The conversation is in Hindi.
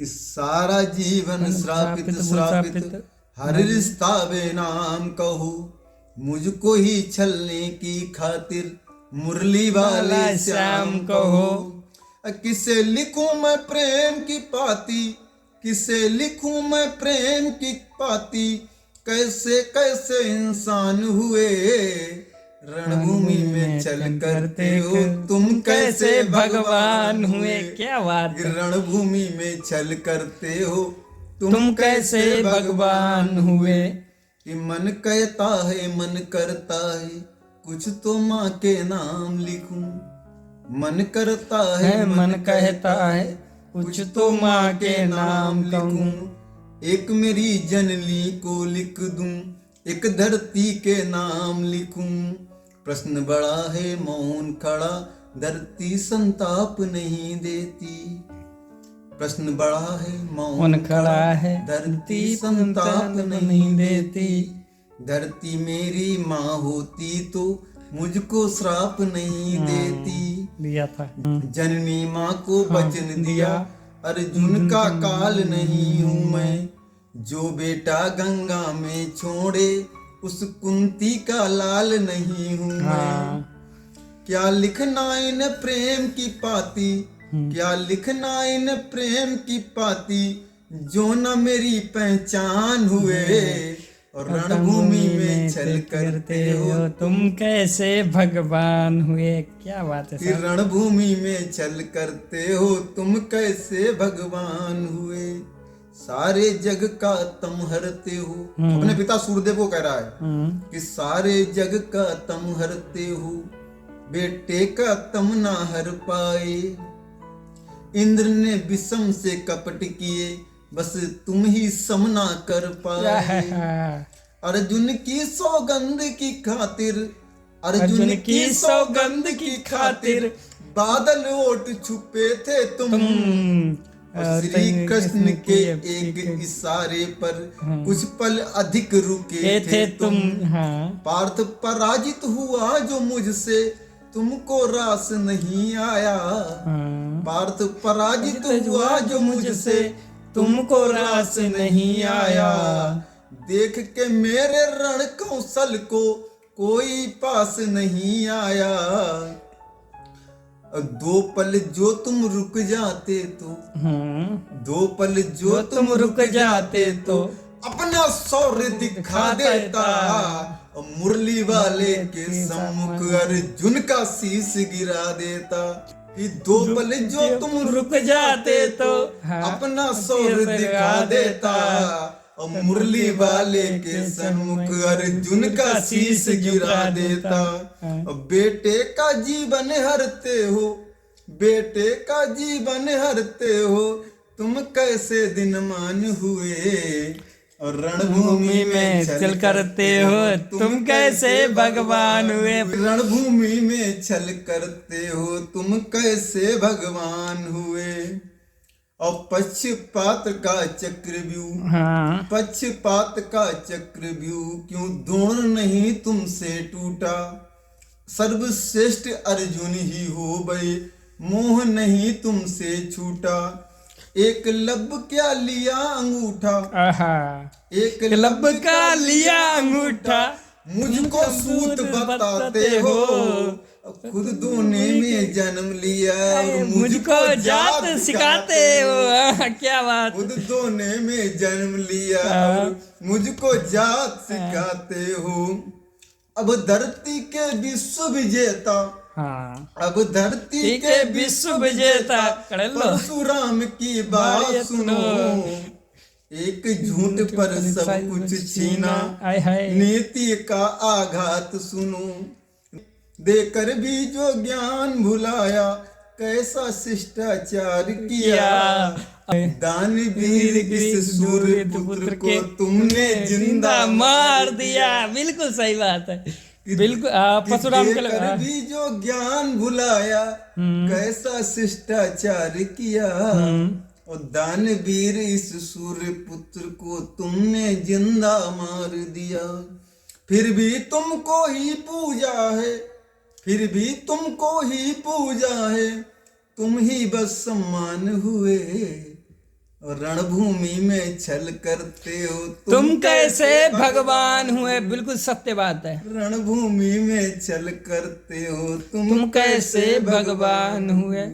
कि सारा जीवन श्रापित श्रापित हर रिश्ता बेनाम कहूँ, मुझको ही छलने की खातिर मुरली वाले श्याम कहो। किसे लिखूं मैं प्रेम की पाती, किसे लिखूं मैं प्रेम की पाती, कैसे कैसे इंसान हुए रणभूमि में चल करते हो तुम, कैसे भगवान हुए। क्या बात है। रणभूमि में चल करते हो तुम कैसे भगवान हुए। कि मन कहता है मन करता है कुछ तो माँ के नाम लिखूं, मन करता है मन कहता है कुछ तो माँ के नाम लिखूं। एक मेरी जननी को लिख दूं, एक धरती के नाम लिखूं। प्रश्न बड़ा है मौन खड़ा, धरती संताप नहीं देती। प्रश्न बड़ा है मौन खड़ा है, धरती संताप नहीं देती। धरती मेरी माँ होती तो मुझको श्राप नहीं देती। दिया था जननी माँ को वचन दिया, अर्जुन का काल नहीं हूँ मैं। जो बेटा गंगा में छोड़े उस कुंती का लाल नहीं हूँ मैं। क्या लिखना इन प्रेम की पाती, क्या लिखना इन प्रेम की पाती, जो न मेरी पहचान हुए। और रणभूमि में छल करते हो तुम कैसे भगवान हुए। क्या बात है। कि रणभूमि में छल करते हो तुम कैसे भगवान हुए। सारे जग का तम हरते हो, अपने पिता सूर्यदेव को कह रहा है कि सारे जग का तम हरते हो, बेटे का तम ना हर पाए। इंद्र ने विषम से कपट किए, बस तुम ही समना कर पाए। अर्जुन की सौगंध की खातिर, अर्जुन की सौगंध की खातिर, बादल ओट छुपे थे तुम। श्री कृष्ण के एक इशारे पर कुछ पल अधिक रुके थे तुम। पार्थ पराजित हुआ जो मुझसे, तुमको रास नहीं आया। पार्थ पराजित हुआ जो मुझसे, तुमको रास नहीं आया। देख के मेरे रण कौशल को कोई पास नहीं आया। दो पल जो तुम रुक जाते तो, दो पल जो तुम रुक जाते तो, अपना शौर्य दिखा देता। मुरली वाले के सम्मुख अर्जुन का शीश गिरा देता। कि दो पल जो तुम रुक जाते तो अपना शौर्य दिखा देता। और मुरली वाले के सम्मुख अर्जुन का शीश गिरा देता। बेटे का जीवन हरते हो, बेटे का जीवन हरते हो, तुम कैसे दिन मान हुए। और रणभूमि में छल करते हो तुम कैसे भगवान हुए। रणभूमि में छल करते हो तुम कैसे भगवान हुए। और पक्षपात का चक्रव्यूह, पक्षपात का चक्रव्यूह क्यों द्रोण नहीं तुमसे टूटा। सर्वश्रेष्ठ अर्जुन ही हो गए, मोह नहीं तुमसे छूटा। एक लब क्या लिया अंगूठा, एक लब का लिया अंगूठा, मुझको सूत बताते हो। खुद दोने में जन्म लिया और मुझको जात सिखाते हो। क्या बात। खुद दोने में जन्म लिया और मुझको जात सिखाते हो। अब धरती के विश्व विजेता, अब धरती के विश्व विजेता, परशुराम की बात सुनो। एक झूठ पर सब कुछ छीना, नीति का आघात सुनो। देकर भी जो ज्ञान भुलाया, कैसा शिष्टाचार किया। दानवीर इस सूर्य पुत्र को तुमने जिंदा मार दिया। बिल्कुल सही बात है। बिल्कुल परशुराम के भी जो ज्ञान भुलाया, कैसा शिष्टाचार किया। और दानवीर इस सूर्य पुत्र को तुमने जिंदा मार दिया। फिर भी तुमको ही पूजा है, फिर भी तुमको ही पूजा है, तुम ही बस सम्मान हुए। और रणभूमि में छल करते हो तुम कैसे भगवान हुए। बिल्कुल सत्य बात है। रणभूमि में छल करते हो तुम कैसे भगवान हुए।